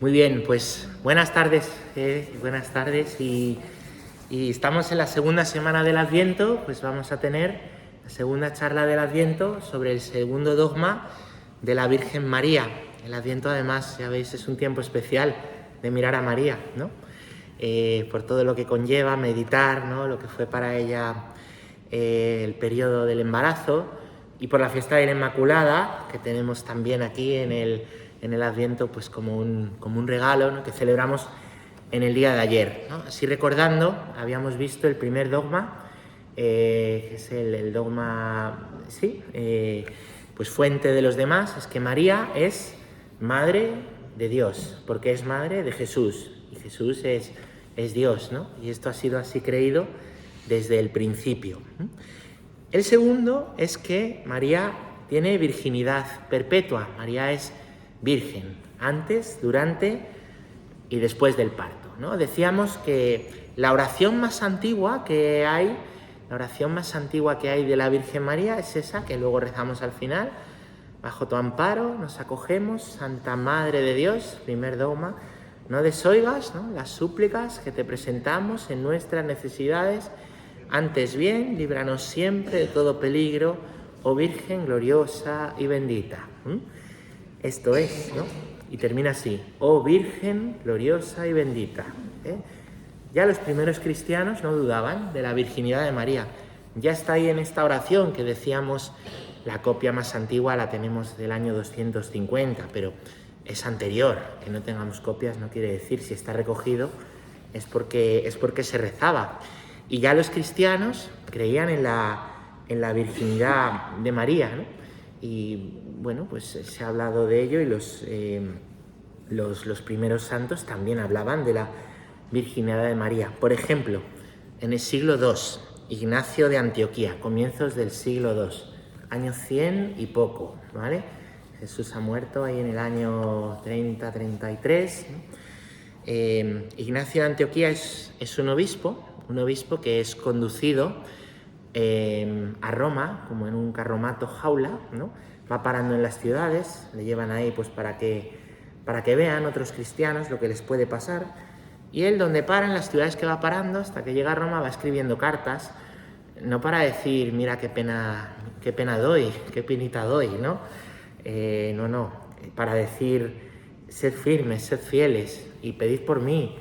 Muy bien, pues buenas tardes y estamos en la segunda semana del Adviento, pues vamos a tener la segunda charla del Adviento sobre el segundo dogma de la Virgen María. El Adviento además, ya veis, es un tiempo especial de mirar a María, ¿no? Por todo lo que conlleva meditar, ¿no? Lo que fue para ella el periodo del embarazo y por la fiesta de la Inmaculada, que tenemos también aquí en el Adviento pues como un regalo, ¿no? Que celebramos en el día de ayer, ¿no? Así recordando, habíamos visto el primer dogma, que es el dogma, pues fuente de los demás, es que María es madre de Dios, porque es madre de Jesús, y Jesús es Dios, ¿no? Y esto ha sido así creído desde el principio. El segundo es que María tiene virginidad perpetua. María es virgen, antes, durante y después del parto, ¿no? Decíamos que la oración más antigua que hay de la Virgen María es esa que luego rezamos al final: bajo tu amparo nos acogemos, Santa Madre de Dios, primer dogma. No desoigas, ¿no?, las súplicas que te presentamos en nuestras necesidades, antes bien, líbranos siempre de todo peligro, oh Virgen gloriosa y bendita. Esto es, ¿no? Y termina así: oh Virgen gloriosa y bendita. Ya los primeros cristianos no dudaban de la virginidad de María. Ya está ahí en esta oración que decíamos, la copia más antigua la tenemos del año 250, pero es anterior. Que no tengamos copias no quiere decir, si está recogido, es porque se rezaba. Y ya los cristianos creían en la virginidad de María, ¿no? Y bueno, pues se ha hablado de ello, y los primeros santos también hablaban de la virginidad de María. Por ejemplo, en el siglo II, Ignacio de Antioquía, comienzos del siglo II, año 100 y poco, ¿vale? Jesús ha muerto ahí en el año 30-33, ¿no? Ignacio de Antioquía es un obispo que es conducido a Roma, como en un carromato jaula, ¿no? Va parando en las ciudades, le llevan ahí pues para que vean otros cristianos lo que les puede pasar, y él, donde para, en las ciudades que va parando, hasta que llega a Roma, va escribiendo cartas, no para decir, mira qué pena doy, qué penita doy, ¿no? Para decir, sed firmes, sed fieles, y pedid por mí,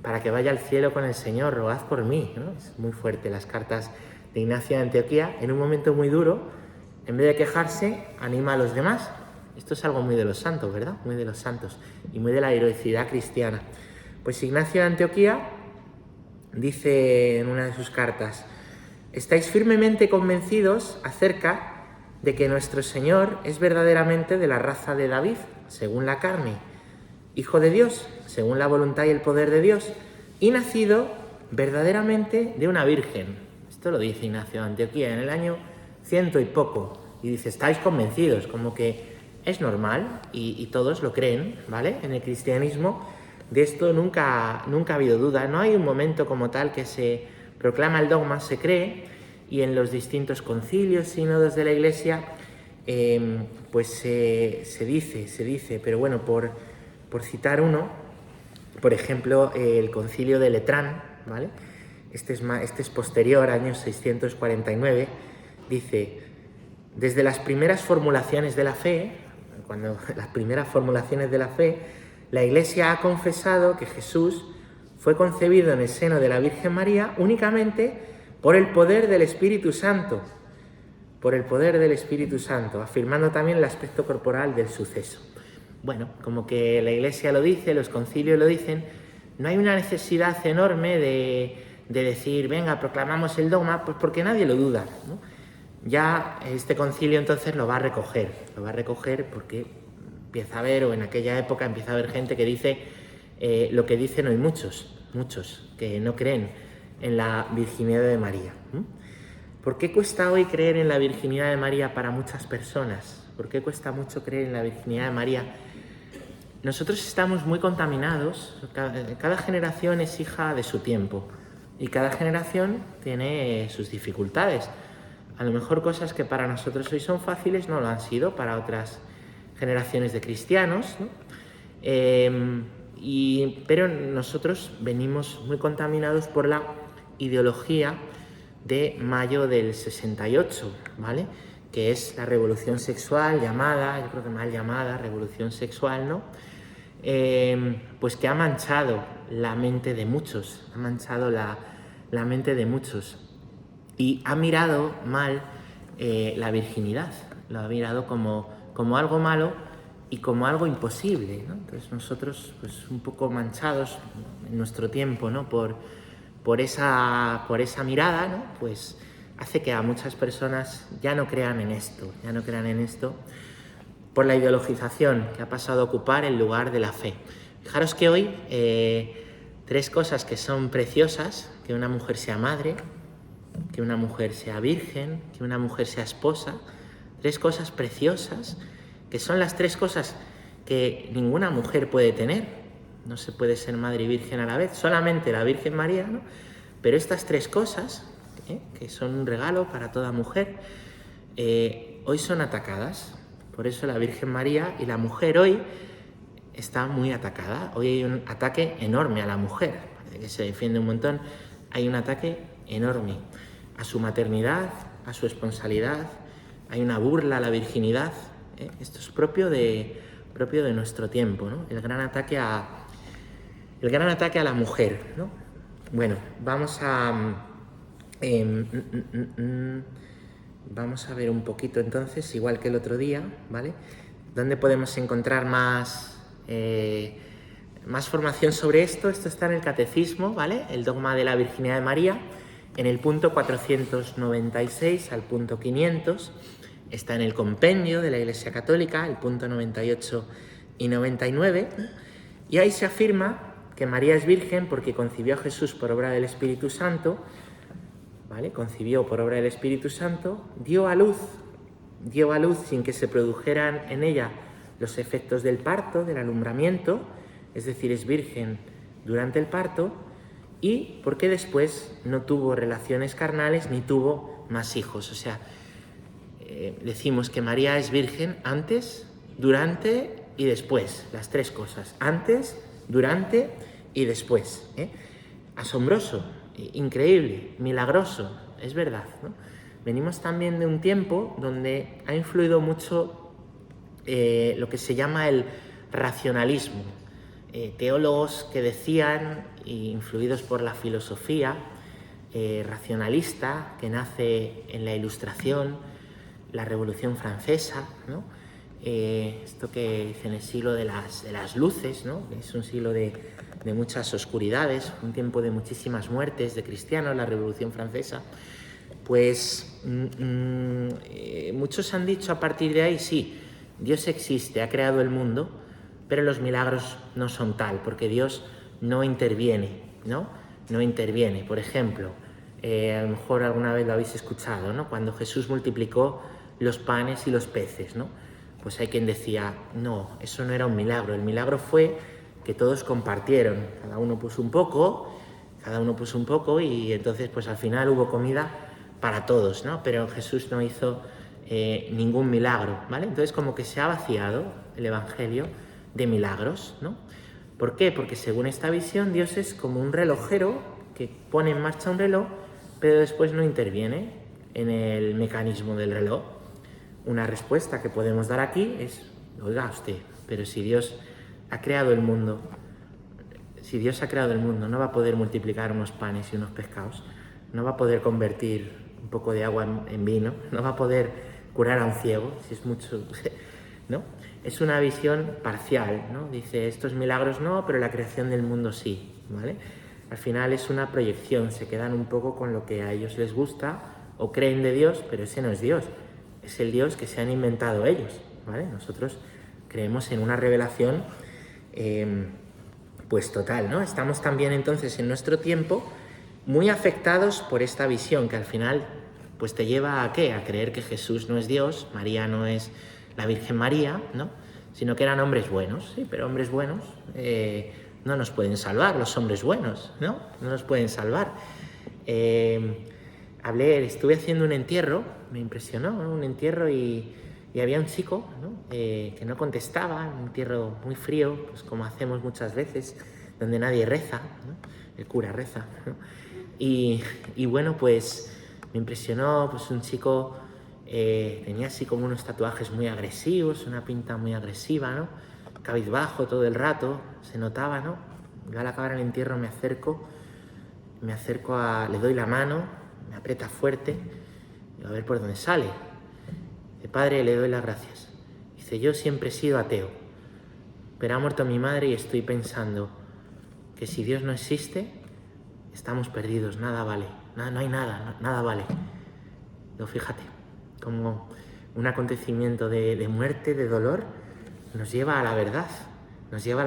para que vaya al cielo con el Señor, rogad por mí, ¿no? Es muy fuerte las cartas de Ignacio de Antioquía. En un momento muy duro, en vez de quejarse, anima a los demás. Esto es algo muy de los santos, ¿verdad? Muy de los santos y muy de la heroicidad cristiana. Pues Ignacio de Antioquía dice en una de sus cartas: estáis firmemente convencidos acerca de que nuestro Señor es verdaderamente de la raza de David, según la carne, Hijo de Dios, según la voluntad y el poder de Dios, y nacido verdaderamente de una virgen. Esto lo dice Ignacio de Antioquía en el año 100 y poco. Y dice, estáis convencidos, como que es normal y todos lo creen, ¿vale? En el cristianismo de esto nunca ha habido duda. No hay un momento como tal que se proclama el dogma, se cree, y en los distintos concilios, sínodos de la Iglesia, pues se dice, pero bueno, por citar uno, por ejemplo, el concilio de Letrán, ¿vale? Este es posterior, año 649, dice: desde las primeras formulaciones de la fe, la Iglesia ha confesado que Jesús fue concebido en el seno de la Virgen María únicamente por el poder del Espíritu Santo, afirmando también el aspecto corporal del suceso. Bueno, como que la Iglesia lo dice, los concilios lo dicen, no hay una necesidad enorme de decir, venga, proclamamos el dogma, pues porque nadie lo duda, ¿no? Ya este concilio entonces lo va a recoger porque empieza a haber, o en aquella época empieza a haber gente que dice lo que dicen hoy muchos que no creen en la virginidad de María. ¿Por qué cuesta hoy creer en la virginidad de María para muchas personas? ¿Por qué cuesta mucho creer en la virginidad de María? Nosotros estamos muy contaminados. Cada generación es hija de su tiempo y cada generación tiene sus dificultades. A lo mejor cosas que para nosotros hoy son fáciles no lo han sido para otras generaciones de cristianos, ¿no? Pero nosotros venimos muy contaminados por la ideología de mayo del 68, ¿vale? Que es la revolución sexual llamada, yo creo que mal llamada, revolución sexual, ¿no? Pues que ha manchado la mente de muchos, ha manchado la mente de muchos y ha mirado mal la virginidad, lo ha mirado como algo malo y como algo imposible, ¿no? Entonces nosotros, pues un poco manchados en nuestro tiempo, ¿no? Por esa mirada, ¿no? Pues hace que a muchas personas ya no crean en esto, por la ideologización que ha pasado a ocupar el lugar de la fe. Fijaros que hoy 3 cosas que son preciosas: que una mujer sea madre, que una mujer sea virgen, que una mujer sea esposa. 3 cosas preciosas, que son las 3 cosas que ninguna mujer puede tener. No se puede ser madre y virgen a la vez, solamente la Virgen María, ¿no? Pero estas 3 cosas, que son un regalo para toda mujer, hoy son atacadas. Por eso la Virgen María y la mujer hoy está muy atacada. Hoy hay un ataque enorme a la mujer, parece que se defiende un montón. Hay un ataque enorme a su maternidad, a su esponsalidad. Hay una burla a la virginidad. Esto es propio de nuestro tiempo, ¿no? El gran ataque a la mujer, ¿no? Bueno, vamos a ver un poquito entonces, igual que el otro día, ¿vale? ¿Dónde podemos encontrar más formación sobre esto? Esto está en el Catecismo, ¿vale? El dogma de la Virginidad de María, en el punto 496 al punto 500. Está en el compendio de la Iglesia Católica, el punto 98 y 99. Y ahí se afirma que María es virgen porque concibió a Jesús por obra del Espíritu Santo, ¿vale? Concibió por obra del Espíritu Santo, dio a luz sin que se produjeran en ella los efectos del parto, del alumbramiento, es decir, es virgen durante el parto, y porque después no tuvo relaciones carnales ni tuvo más hijos. O sea, decimos que María es virgen antes, durante y después, las 3 cosas: antes, durante y después. Asombroso, increíble, milagroso, es verdad, ¿no? Venimos también de un tiempo donde ha influido mucho lo que se llama el racionalismo. Teólogos que decían, influidos por la filosofía racionalista que nace en la Ilustración, la Revolución Francesa, ¿no? Esto que dicen el siglo de las luces, ¿no? Es un siglo de muchas oscuridades, un tiempo de muchísimas muertes de cristianos, la Revolución Francesa. Pues muchos han dicho a partir de ahí: sí, Dios existe, ha creado el mundo, pero los milagros no son tal, porque Dios no interviene, ¿no? No interviene. Por ejemplo, a lo mejor alguna vez lo habéis escuchado, ¿no? Cuando Jesús multiplicó los panes y los peces, ¿no? Pues hay quien decía: no, eso no era un milagro. El milagro fue que todos compartieron. Cada uno puso un poco y entonces pues al final hubo comida para todos, ¿no? Pero Jesús no hizo ningún milagro, ¿vale? Entonces como que se ha vaciado el Evangelio de milagros, ¿no? ¿Por qué? Porque según esta visión Dios es como un relojero que pone en marcha un reloj, pero después no interviene en el mecanismo del reloj. Una respuesta que podemos dar aquí es: oiga usted, pero si Dios ha creado el mundo, no va a poder multiplicar unos panes y unos pescados, no va a poder convertir un poco de agua en vino, no va a poder curar a un ciego, si es mucho, ¿no? Es una visión parcial, ¿no? Dice, estos milagros no, pero la creación del mundo sí, ¿vale? Al final es una proyección, se quedan un poco con lo que a ellos les gusta o creen de Dios, pero ese no es Dios. Es el Dios que se han inventado ellos, ¿vale? Nosotros creemos en una revelación pues total, ¿no? Estamos también entonces en nuestro tiempo muy afectados por esta visión que al final pues te lleva a ¿qué? A creer que Jesús no es Dios, María no es la Virgen María, ¿no? Sino que eran hombres buenos, sí, pero hombres buenos no nos pueden salvar, los hombres buenos, ¿no? No nos pueden salvar. Estuve haciendo un entierro, me impresionó, ¿no? Un entierro y Y había un chico, ¿no? Que no contestaba, en un entierro muy frío, pues como hacemos muchas veces, donde nadie reza, ¿no? El cura reza, ¿no? Y bueno, pues me impresionó, pues un chico tenía así como unos tatuajes muy agresivos, una pinta muy agresiva, ¿no? Cabizbajo todo el rato, se notaba, ¿no? Yo al acabar el entierro me acerco le doy la mano, me aprieta fuerte, digo, a ver por dónde sale. Dice, padre, le doy las gracias. Dice, yo siempre he sido ateo, pero ha muerto mi madre y estoy pensando que si Dios no existe, estamos perdidos, nada vale, no hay nada, nada vale. Digo, fíjate, como un acontecimiento de muerte, de dolor, nos lleva a la verdad, nos lleva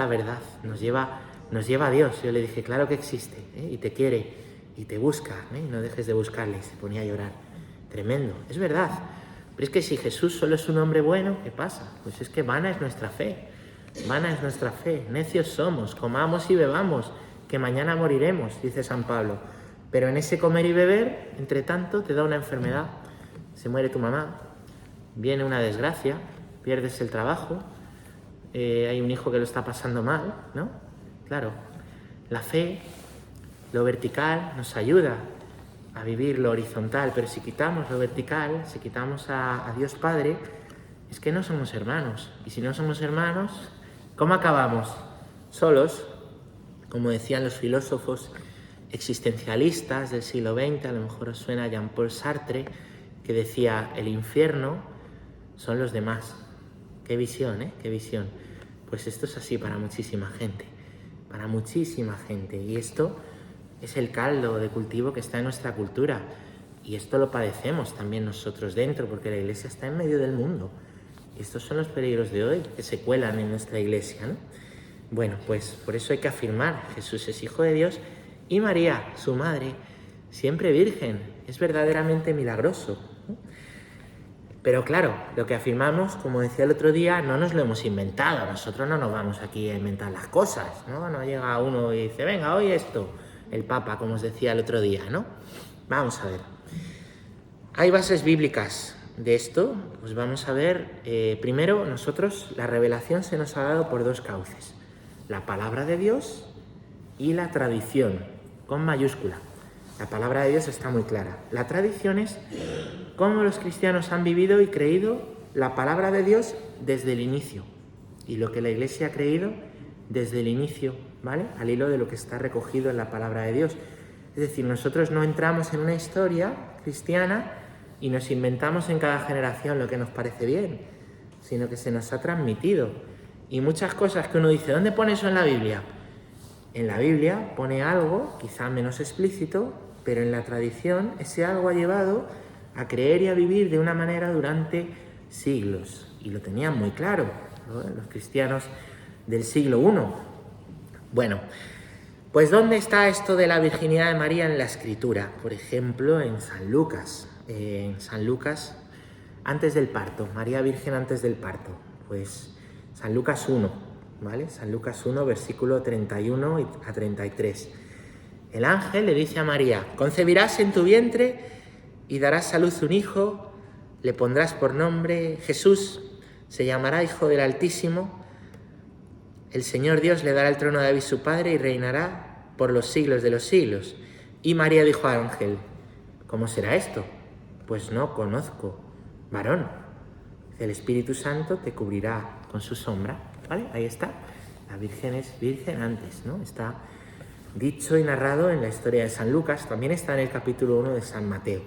a Dios. Yo le dije, claro que existe, y te quiere, y te busca, y no dejes de buscarle. Y se ponía a llorar. Tremendo, es verdad. Pero es que si Jesús solo es un hombre bueno, ¿qué pasa? Pues es que vana es nuestra fe, necios somos, comamos y bebamos, que mañana moriremos, dice San Pablo. Pero en ese comer y beber, entre tanto, te da una enfermedad, se muere tu mamá, viene una desgracia, pierdes el trabajo, hay un hijo que lo está pasando mal, ¿no? Claro, la fe, lo vertical, nos ayuda a vivir lo horizontal, pero si quitamos lo vertical, si quitamos a Dios Padre, es que no somos hermanos. Y si no somos hermanos, ¿cómo acabamos? Solos, como decían los filósofos existencialistas del siglo XX, a lo mejor os suena Jean-Paul Sartre, que decía, el infierno son los demás. Qué visión, ¿eh? Qué visión. Pues esto es así para muchísima gente, y esto es el caldo de cultivo que está en nuestra cultura, y esto lo padecemos también nosotros dentro, porque la Iglesia está en medio del mundo, y estos son los peligros de hoy que se cuelan en nuestra Iglesia, ¿no? Bueno, pues por eso hay que afirmar, Jesús es Hijo de Dios, y María, su madre, siempre virgen, es verdaderamente milagroso, ¿no? Pero claro, lo que afirmamos, como decía el otro día, no nos lo hemos inventado. Nosotros no nos vamos aquí a inventar las cosas, ¿no? No llega uno y dice, venga, hoy esto, el Papa, como os decía el otro día, ¿no? Vamos a ver. Hay bases bíblicas de esto. Pues vamos a ver, primero, nosotros, la revelación se nos ha dado por dos cauces. La palabra de Dios y la tradición, con mayúscula. La palabra de Dios está muy clara. La tradición es cómo los cristianos han vivido y creído la palabra de Dios desde el inicio. Y lo que la Iglesia ha creído desde el inicio, ¿vale? Al hilo de lo que está recogido en la palabra de Dios. Es decir, nosotros no entramos en una historia cristiana y nos inventamos en cada generación lo que nos parece bien, sino que se nos ha transmitido. Y muchas cosas que uno dice, ¿dónde pone eso en la Biblia? En la Biblia pone algo, quizá menos explícito, pero en la tradición ese algo ha llevado a creer y a vivir de una manera durante siglos. Y lo tenían muy claro, ¿no? Los cristianos del siglo I. Bueno, pues ¿dónde está esto de la virginidad de María en la Escritura? Por ejemplo, en San Lucas. En San Lucas, antes del parto, María Virgen antes del parto. Pues San Lucas 1, ¿vale? San Lucas 1, versículo 31 a 33. El ángel le dice a María, concebirás en tu vientre y darás a luz un hijo, le pondrás por nombre Jesús, se llamará Hijo del Altísimo, el Señor Dios le dará el trono de David su padre y reinará por los siglos de los siglos. Y María dijo al ángel, ¿cómo será esto? Pues no conozco varón. El Espíritu Santo te cubrirá con su sombra, ¿vale? Ahí está. La Virgen es virgen antes, ¿no? Está dicho y narrado en la historia de San Lucas, también está en el capítulo 1 de San Mateo.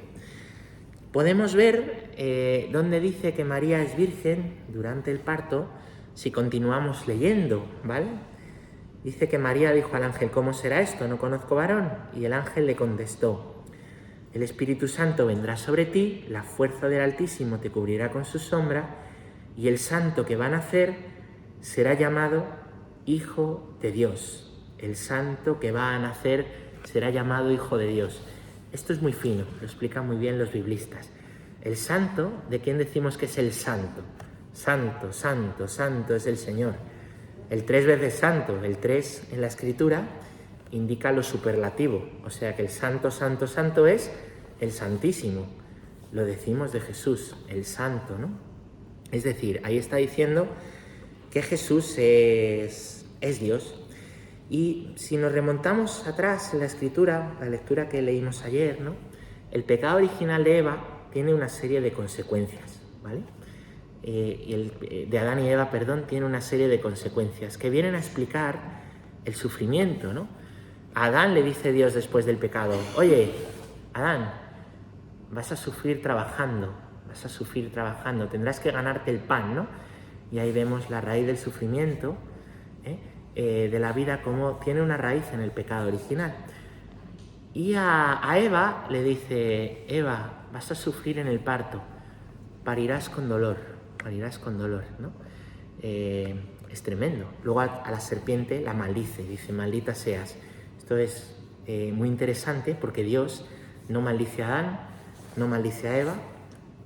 Podemos ver dónde dice que María es virgen durante el parto si continuamos leyendo, ¿vale? Dice que María dijo al ángel, ¿cómo será esto? No conozco varón. Y el ángel le contestó, el Espíritu Santo vendrá sobre ti, la fuerza del Altísimo te cubrirá con su sombra, y el santo que va a nacer será llamado Hijo de Dios. El santo que va a nacer será llamado Hijo de Dios. Esto es muy fino, lo explican muy bien los biblistas. El santo, ¿de quién decimos que es el santo? Santo, santo, santo es el Señor. El 3 veces santo, el 3 en la Escritura, indica lo superlativo. O sea que el santo, santo, santo es el Santísimo. Lo decimos de Jesús, el santo, ¿no? Es decir, ahí está diciendo que Jesús es Dios. Y si nos remontamos atrás en la Escritura, la lectura que leímos ayer, ¿no? El pecado original de Eva tiene una serie de consecuencias, ¿vale? De Adán y Eva, perdón, tiene una serie de consecuencias que vienen a explicar el sufrimiento, ¿no? A Adán le dice Dios después del pecado: oye, Adán, vas a sufrir trabajando, tendrás que ganarte el pan, ¿no? Y ahí vemos la raíz del sufrimiento, de la vida, como tiene una raíz en el pecado original. Y a Eva le dice: Eva, vas a sufrir en el parto, parirás con dolor, ¿no? Es tremendo. Luego a la serpiente la maldice, dice: maldita seas. Esto es muy interesante, porque Dios no maldice a Adán, no maldice a Eva,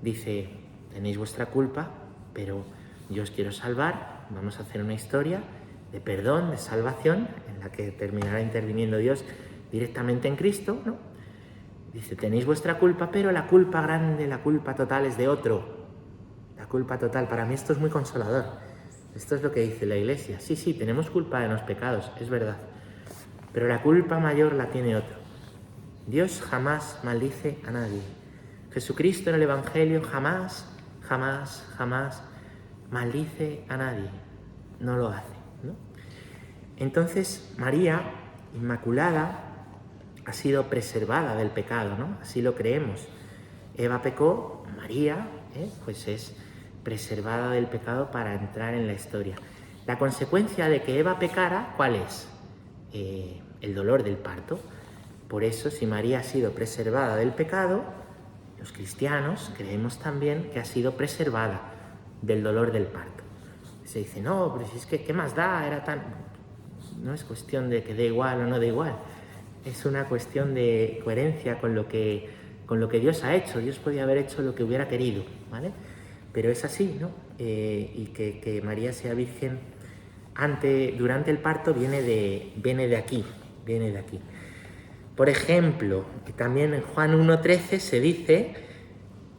dice: tenéis vuestra culpa, pero yo os quiero salvar, vamos a hacer una historia de perdón, de salvación, en la que terminará interviniendo Dios directamente en Cristo, ¿no? Dice: tenéis vuestra culpa, pero la culpa grande, la culpa total es de otro. La culpa total, para mí esto es muy consolador. Esto es lo que dice la Iglesia. Sí, tenemos culpa de los pecados, es verdad, pero la culpa mayor la tiene otro. Dios jamás maldice a nadie. Jesucristo en el Evangelio jamás maldice a nadie. No lo hace, ¿no? Entonces, María Inmaculada ha sido preservada del pecado, ¿no? Así lo creemos. Eva pecó, María, pues es preservada del pecado para entrar en la historia. La consecuencia de que Eva pecara, ¿cuál es? El dolor del parto. Por eso, si María ha sido preservada del pecado, los cristianos creemos también que ha sido preservada del dolor del parto. Se dice: no, pero si es que, ¿qué más da? Era tan... No es cuestión de que dé igual o no dé igual. Es una cuestión de coherencia con lo que Dios ha hecho. Dios podía haber hecho lo que hubiera querido, ¿vale? Pero es así, ¿no? Y que María sea virgen durante el parto viene de aquí. Por ejemplo, también en Juan 1:13 se dice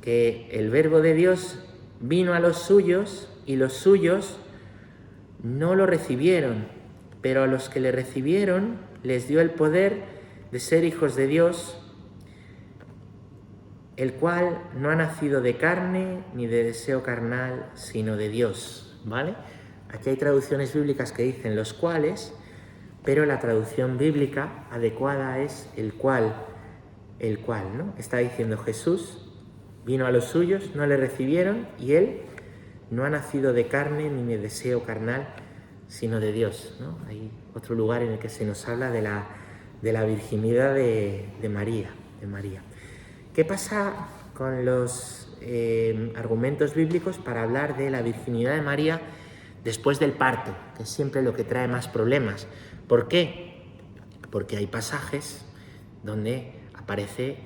que el Verbo de Dios vino a los suyos y los suyos no lo recibieron, pero a los que le recibieron les dio el poder de ser hijos de Dios, el cual no ha nacido de carne ni de deseo carnal, sino de Dios, ¿vale? Aquí hay traducciones bíblicas que dicen los cuales, pero la traducción bíblica adecuada es el cual, ¿no? Está diciendo: Jesús vino a los suyos, no le recibieron, y él no ha nacido de carne ni de deseo carnal, sino de Dios, ¿no? Hay otro lugar en el que se nos habla de la virginidad de María. ¿Qué pasa con los argumentos bíblicos para hablar de la virginidad de María después del parto? Que es siempre lo que trae más problemas. ¿Por qué? Porque hay pasajes donde aparecen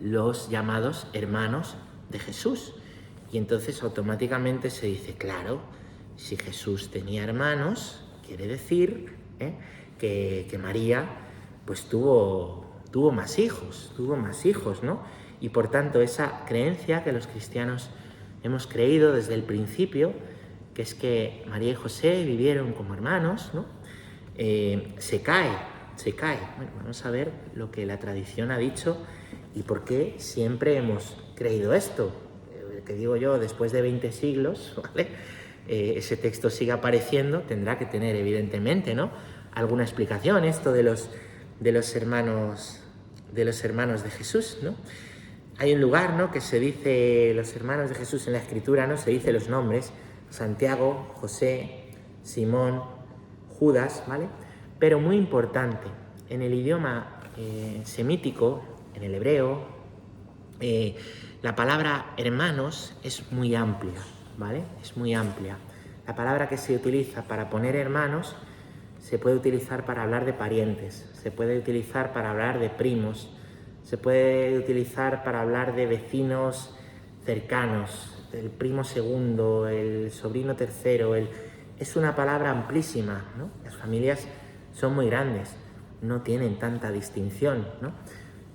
los llamados hermanos de Jesús. Y entonces automáticamente se dice: claro, si Jesús tenía hermanos, quiere decir que María pues tuvo más hijos, ¿no? Y por tanto esa creencia que los cristianos hemos creído desde el principio, que es que María y José vivieron como hermanos, ¿no? Se cae. Bueno, vamos a ver lo que la tradición ha dicho y por qué siempre hemos creído esto. Que digo yo, después de 20 siglos, ¿vale? Ese texto sigue apareciendo, tendrá que tener evidentemente, ¿no?, alguna explicación esto de los hermanos de Jesús, ¿no? Hay un lugar, ¿no?, que se dice los hermanos de Jesús en la Escritura, ¿no? Se dice los nombres: Santiago, José, Simón, Judas, ¿vale? Pero muy importante, en el idioma semítico, en el hebreo, la palabra hermanos es muy amplia, ¿vale? Es muy amplia. La palabra que se utiliza para poner hermanos se puede utilizar para hablar de parientes, se puede utilizar para hablar de primos, se puede utilizar para hablar de vecinos cercanos, el primo segundo, el sobrino tercero. Es una palabra amplísima, ¿no? Las familias son muy grandes, no tienen tanta distinción, ¿no?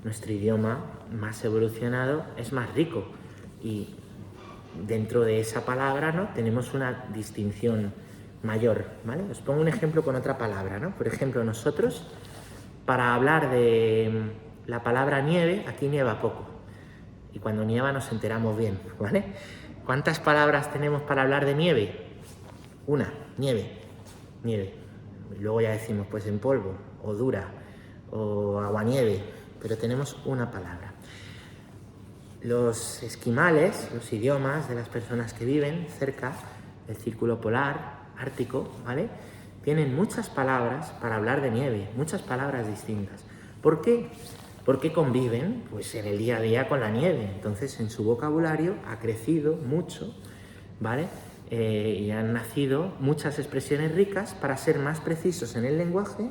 Nuestro idioma más evolucionado es más rico y dentro de esa palabra, ¿no?, tenemos una distinción mayor, ¿vale? Os pongo un ejemplo con otra palabra, ¿no? Por ejemplo, nosotros, para hablar de la palabra nieve, aquí nieva poco. Y cuando nieva nos enteramos bien, ¿vale? ¿Cuántas palabras tenemos para hablar de nieve? Una, nieve. Y luego ya decimos, pues en polvo, o dura, o aguanieve, pero tenemos una palabra. Los esquimales, los idiomas de las personas que viven cerca del círculo polar, ártico, ¿vale?, tienen muchas palabras para hablar de nieve, muchas palabras distintas. ¿Por qué? Porque conviven, pues, en el día a día con la nieve. Entonces, en su vocabulario ha crecido mucho, ¿vale?, y han nacido muchas expresiones ricas para ser más precisos en el lenguaje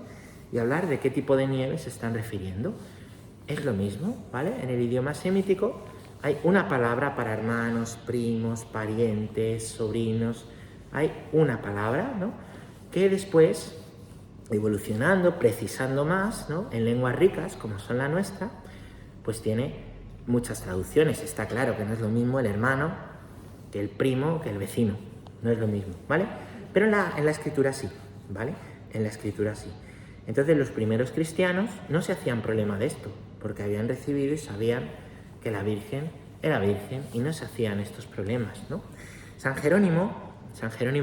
y hablar de qué tipo de nieve se están refiriendo. Es lo mismo, ¿vale? En el idioma semítico hay una palabra para hermanos, primos, parientes, sobrinos. Hay una palabra, ¿no?, que después, evolucionando, precisando más, ¿no?, en lenguas ricas como son la nuestra, pues tiene muchas traducciones. Está claro que no es lo mismo el hermano que el primo, que el vecino. No es lo mismo, ¿vale? Pero en la escritura sí, ¿vale? En la escritura sí. Entonces los primeros cristianos no se hacían problema de esto, porque habían recibido y sabían que la Virgen era virgen y no se hacían estos problemas, ¿no? San Jerónimo,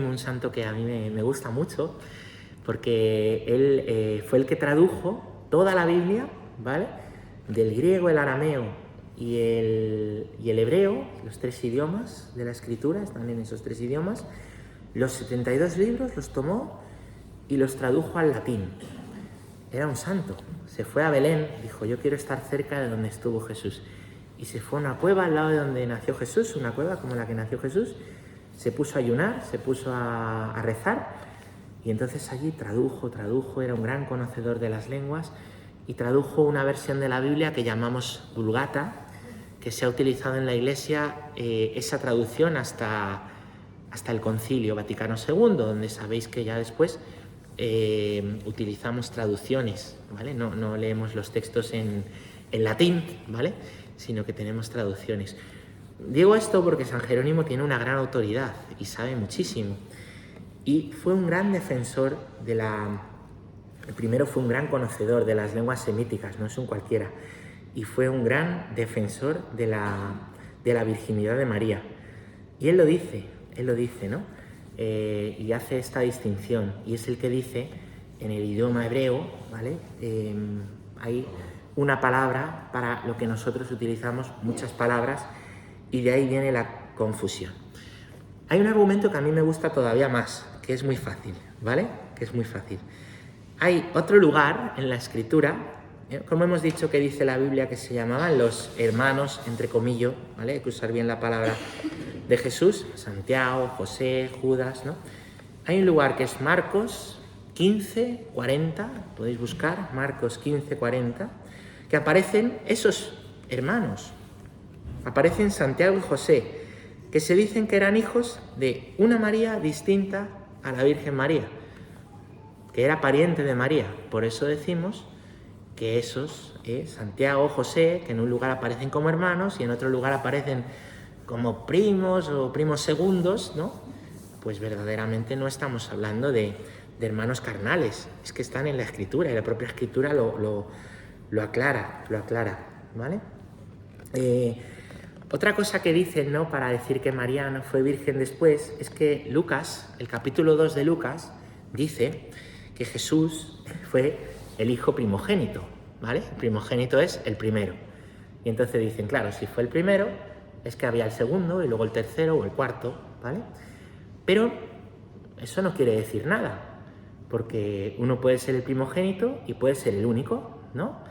un santo que a mí me gusta mucho, porque él fue el que tradujo toda la Biblia, ¿vale?, del griego, el arameo y el hebreo, los 3 idiomas de la escritura, están en esos 3 idiomas. Los 72 libros los tomó y los tradujo al latín. Era un santo. Se fue a Belén, dijo, yo quiero estar cerca de donde estuvo Jesús. Y se fue a una cueva al lado de donde nació Jesús, una cueva como la que nació Jesús. Se puso a ayunar, se puso a rezar, y entonces allí tradujo, era un gran conocedor de las lenguas, y tradujo una versión de la Biblia que llamamos Vulgata, que se ha utilizado en la Iglesia, esa traducción hasta el Concilio Vaticano II, donde sabéis que ya después utilizamos traducciones, ¿vale? No leemos los textos en latín, ¿vale?, sino que tenemos traducciones. Digo esto porque San Jerónimo tiene una gran autoridad y sabe muchísimo. Y fue un gran defensor primero fue un gran conocedor de las lenguas semíticas, no es un cualquiera. Y fue un gran defensor de la virginidad de María. Y él lo dice, ¿no? Y hace esta distinción. Y es el que dice, en el idioma hebreo, ¿vale?, hay una palabra para lo que nosotros utilizamos, muchas palabras, y de ahí viene la confusión. Hay un argumento que a mí me gusta todavía más, que es muy fácil, ¿vale? Que es muy fácil. Hay otro lugar en la Escritura, como hemos dicho que dice la Biblia, que se llamaban los hermanos, entre comillas, ¿vale? Hay que usar bien la palabra, de Jesús, Santiago, José, Judas, ¿no? Hay un lugar que es Marcos 15, 40, podéis buscar, Marcos 15, 40, que aparecen esos hermanos. Aparecen Santiago y José, que se dicen que eran hijos de una María distinta a la Virgen María, que era pariente de María. Por eso decimos que esos, Santiago, José, que en un lugar aparecen como hermanos y en otro lugar aparecen como primos o primos segundos, ¿no? Pues verdaderamente no estamos hablando de hermanos carnales, es que están en la Escritura y la propia Escritura lo aclara, ¿vale? Otra cosa que dicen, ¿no?, para decir que María no fue virgen después, es que Lucas, el capítulo 2 de Lucas, dice que Jesús fue el hijo primogénito, ¿vale? El primogénito es el primero. Y entonces dicen, claro, si fue el primero, es que había el segundo y luego el tercero o el cuarto, ¿vale? Pero eso no quiere decir nada, porque uno puede ser el primogénito y puede ser el único, ¿no?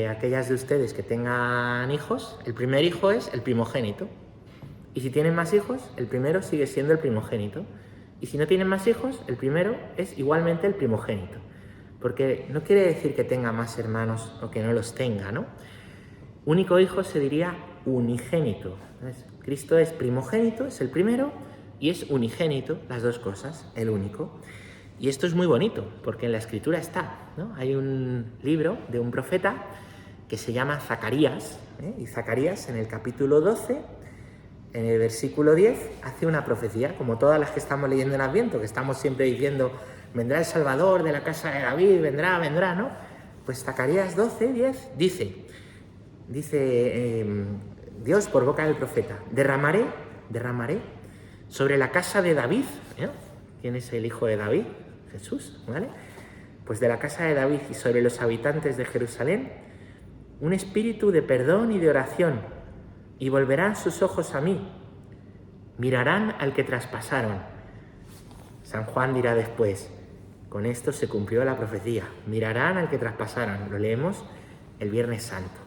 Aquellas de ustedes que tengan hijos, el primer hijo es el primogénito. Y si tienen más hijos, el primero sigue siendo el primogénito. Y si no tienen más hijos, el primero es igualmente el primogénito. Porque no quiere decir que tenga más hermanos o que no los tenga, ¿no? Único hijo se diría unigénito. Entonces, Cristo es primogénito, es el primero, y es unigénito, las dos cosas, el único. Y esto es muy bonito, porque en la Escritura está, ¿no? Hay un libro de un profeta que se llama Zacarías, y Zacarías, en el capítulo 12, en el versículo 10 hace una profecía, como todas las que estamos leyendo en Adviento, que estamos siempre diciendo, vendrá el Salvador de la casa de David, vendrá, ¿no? Pues Zacarías 12, 10 dice, Dios por boca del profeta, derramaré sobre la casa de David, ¿eh? ¿Quién es el hijo de David? Jesús, ¿vale? Pues de la casa de David y sobre los habitantes de Jerusalén, un espíritu de perdón y de oración, y volverán sus ojos a mí, mirarán al que traspasaron. San Juan dirá después, con esto se cumplió la profecía, mirarán al que traspasaron, lo leemos el Viernes Santo.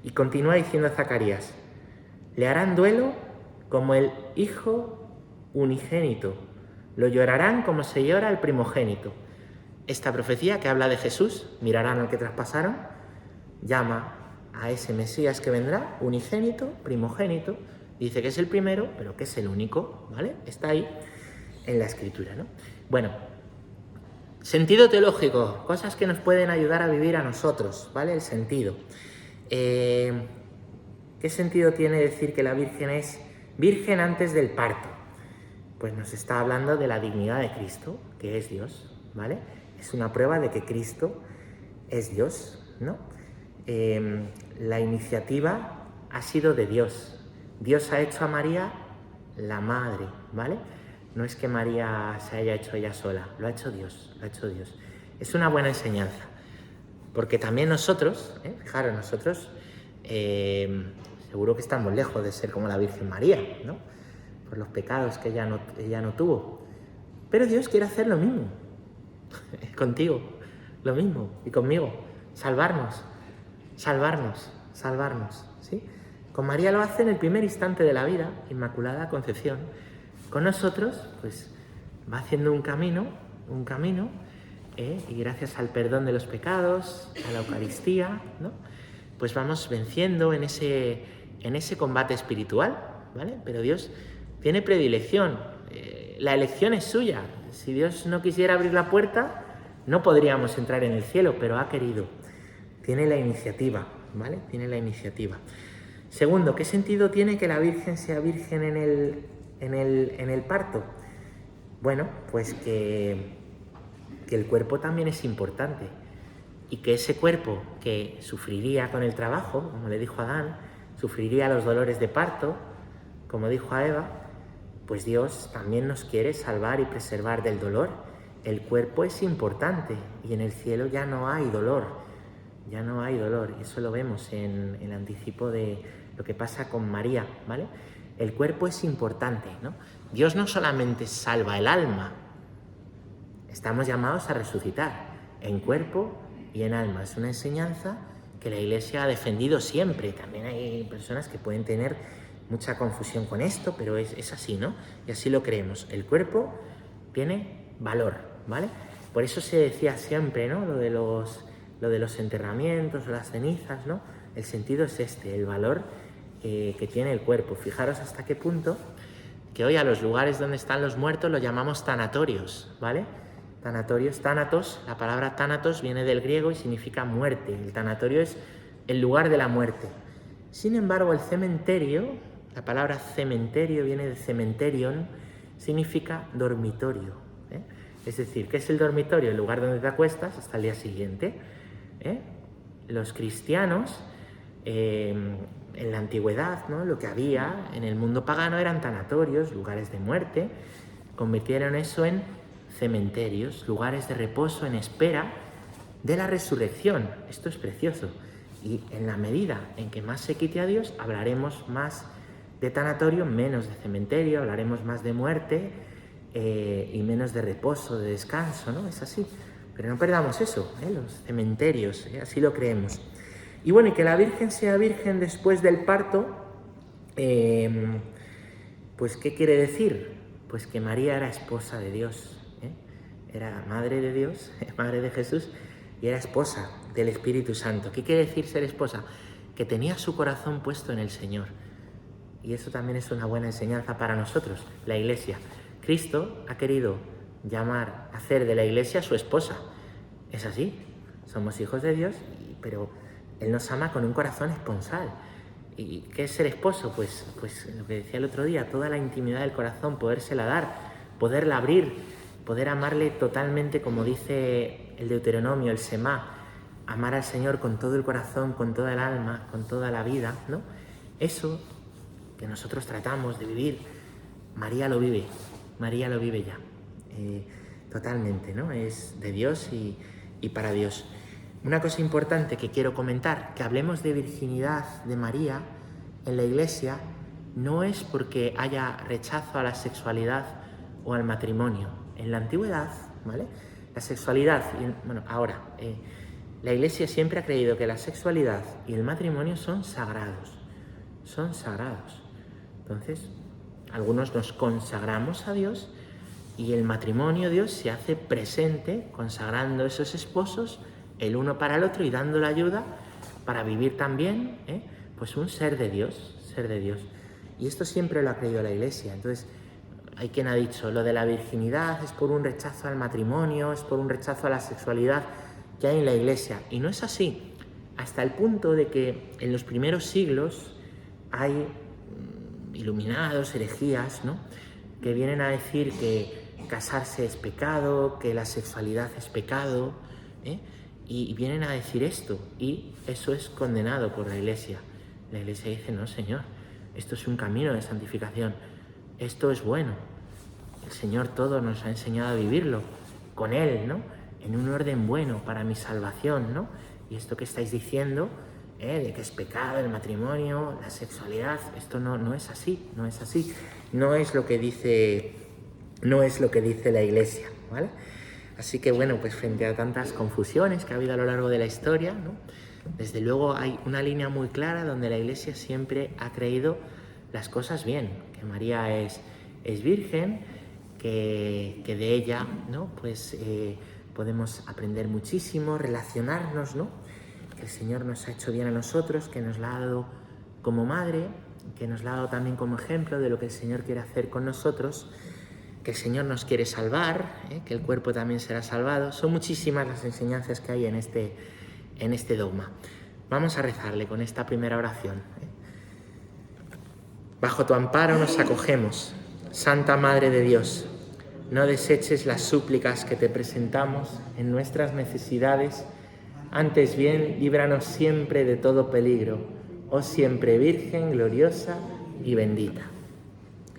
Y continúa diciendo Zacarías, le harán duelo como el hijo unigénito, lo llorarán como se llora el primogénito. Esta profecía que habla de Jesús, mirarán al que traspasaron, llama a ese Mesías que vendrá, unigénito, primogénito, dice que es el primero, pero que es el único, ¿vale? Está ahí en la Escritura, ¿no? Bueno, sentido teológico, cosas que nos pueden ayudar a vivir a nosotros, ¿vale? El sentido. ¿Qué sentido tiene decir que la Virgen es virgen antes del parto? Pues nos está hablando de la dignidad de Cristo, que es Dios, ¿vale? Es una prueba de que Cristo es Dios, ¿no? La iniciativa ha sido de Dios. Dios ha hecho a María la madre, ¿vale? No es que María se haya hecho ella sola, lo ha hecho Dios, Es una buena enseñanza, porque también nosotros, fijaros, nosotros seguro que estamos lejos de ser como la Virgen María, ¿no? Por los pecados que ella no tuvo. Pero Dios quiere hacer lo mismo, contigo, lo mismo, y conmigo, salvarnos, ¿sí? Con María lo hace en el primer instante de la vida, Inmaculada Concepción. Con nosotros, pues, va haciendo un camino, y gracias al perdón de los pecados, a la Eucaristía, ¿no? Pues vamos venciendo en ese combate espiritual, ¿vale? Pero Dios tiene predilección, la elección es suya. Si Dios no quisiera abrir la puerta, no podríamos entrar en el cielo, pero ha querido. Tiene la iniciativa, ¿vale? Tiene la iniciativa. Segundo, ¿qué sentido tiene que la Virgen sea virgen en el parto? Bueno, pues que el cuerpo también es importante y que ese cuerpo que sufriría con el trabajo, como le dijo a Adán, sufriría los dolores de parto, como dijo a Eva, pues Dios también nos quiere salvar y preservar del dolor. El cuerpo es importante y en el cielo ya no hay dolor. Y eso lo vemos en el anticipo de lo que pasa con María, ¿vale? El cuerpo es importante, ¿no? Dios no solamente salva el alma, estamos llamados a resucitar en cuerpo y en alma. Es una enseñanza que la Iglesia ha defendido siempre. También hay personas que pueden tener mucha confusión con esto, pero es así, ¿no? Y así lo creemos. El cuerpo tiene valor, ¿vale? Por eso se decía siempre, ¿no? Lo de los enterramientos o las cenizas, ¿no? El sentido es el valor que tiene el cuerpo. Fijaros hasta qué punto que hoy a los lugares donde están los muertos los llamamos tanatorios, ¿vale? Tanatorios, tánatos, la palabra tánatos viene del griego y significa muerte. El tanatorio es el lugar de la muerte. Sin embargo, el cementerio, la palabra cementerio viene de cementerion, significa dormitorio, ¿eh? Es decir, ¿qué es el dormitorio? El lugar donde te acuestas hasta el día siguiente, ¿eh? Los cristianos, en la antigüedad, ¿no? Lo que había en el mundo pagano eran tanatorios, lugares de muerte. Convirtieron eso en cementerios, lugares de reposo en espera de la resurrección. Esto es precioso. Y en la medida en que más se quite a Dios, hablaremos más de tanatorio, menos de cementerio, hablaremos más de muerte y menos de reposo, de descanso, ¿no? Es así. Pero no perdamos eso, los cementerios, así lo creemos. Y bueno, y que la Virgen sea virgen después del parto, pues ¿qué quiere decir? Pues que María era esposa de Dios, era madre de Dios, madre de Jesús, y era esposa del Espíritu Santo. ¿Qué quiere decir ser esposa? Que tenía su corazón puesto en el Señor. Y eso también es una buena enseñanza para nosotros, la Iglesia. Cristo ha querido hacer de la Iglesia su esposa. Es así, somos hijos de Dios, pero Él nos ama con un corazón esponsal. ¿Y qué es ser esposo? Pues lo que decía el otro día, toda la intimidad del corazón, podérsela dar, poderla abrir, poder amarle totalmente, como dice el Deuteronomio, el Semá, amar al Señor con todo el corazón, con toda el alma, con toda la vida, ¿no? Eso que nosotros tratamos de vivir, María lo vive ya, totalmente, ¿no? Es de Dios y para Dios. Una cosa importante que quiero comentar, que hablemos de virginidad de María en la Iglesia, no es porque haya rechazo a la sexualidad o al matrimonio. En la antigüedad, ¿vale? La sexualidad, la Iglesia siempre ha creído que la sexualidad y el matrimonio son sagrados. Son sagrados. Entonces, algunos nos consagramos a Dios y el matrimonio, Dios se hace presente consagrando esos esposos el uno para el otro y dando la ayuda para vivir también, pues un ser de Dios. Y esto siempre lo ha creído la Iglesia. Entonces, hay quien ha dicho, lo de la virginidad es por un rechazo al matrimonio, es por un rechazo a la sexualidad que hay en la Iglesia. Y no es así, hasta el punto de que en los primeros siglos hay iluminados, herejías, ¿no?, que vienen a decir que casarse es pecado, que la sexualidad es pecado, y vienen a decir esto, y eso es condenado por la Iglesia. La Iglesia dice, no, Señor, esto es un camino de santificación, esto es bueno. El Señor todo nos ha enseñado a vivirlo con Él, ¿no?, en un orden bueno para mi salvación, ¿no? Y esto que estáis diciendo, de que es pecado el matrimonio, la sexualidad, esto no es así, no es lo que dice la Iglesia, ¿vale? Así que bueno, pues frente a tantas confusiones que ha habido a lo largo de la historia, ¿no?, desde luego hay una línea muy clara donde la Iglesia siempre ha creído las cosas bien, que María es virgen, que de ella, ¿no?, pues podemos aprender muchísimo, relacionarnos, ¿no?, que el Señor nos ha hecho bien a nosotros, que nos la ha dado como madre, que nos la ha dado también como ejemplo de lo que el Señor quiere hacer con nosotros, que el Señor nos quiere salvar, que el cuerpo también será salvado. Son muchísimas las enseñanzas que hay en este dogma. Vamos a rezarle con esta primera oración. Bajo tu amparo nos acogemos, Santa Madre de Dios. No deseches las súplicas que te presentamos en nuestras necesidades, antes bien, líbranos siempre de todo peligro, oh siempre Virgen gloriosa y bendita.